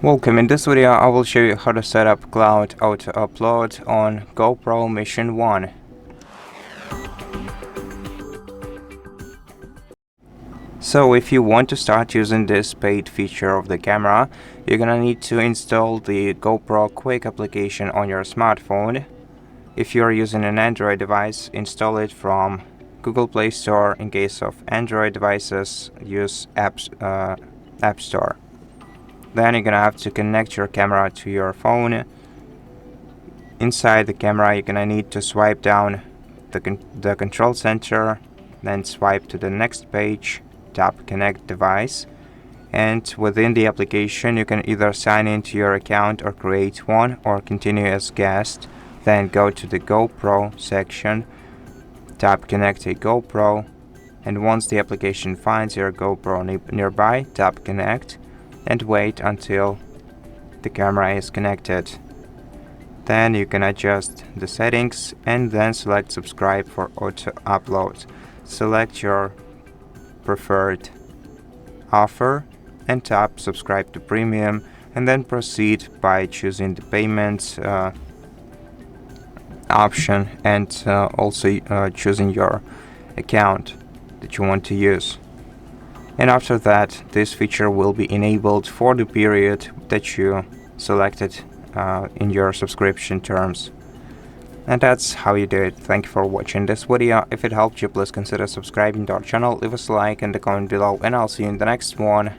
Welcome. In this video I will show you how to set up cloud auto upload on GoPro Mission 1. So if you want to start using this paid feature of the camera, you're gonna need to install the GoPro Quik application on your smartphone. If you are using an Android device, install it from Google Play Store. In case of Android devices, use App Store. Then you're gonna have to connect your camera to your phone. Inside the camera, you're gonna need to swipe down the control center, then swipe to the next page, tap Connect Device, and within the application you can either sign into your account or create one or continue as guest. Then go to the GoPro section, tap Connect a GoPro, and once the application finds your GoPro nearby, tap Connect and wait until the camera is connected. Then you can adjust the settings and then select subscribe for auto upload. Select your preferred offer and tap subscribe to premium, and then proceed by choosing the payment option and also choosing your account that you want to use. And after that, this feature will be enabled for the period that you selected in your subscription terms. And that's how you do it. Thank you for watching this video. If it helped you, please consider subscribing to our channel, leave us a like and a comment below, and I'll see you in the next one.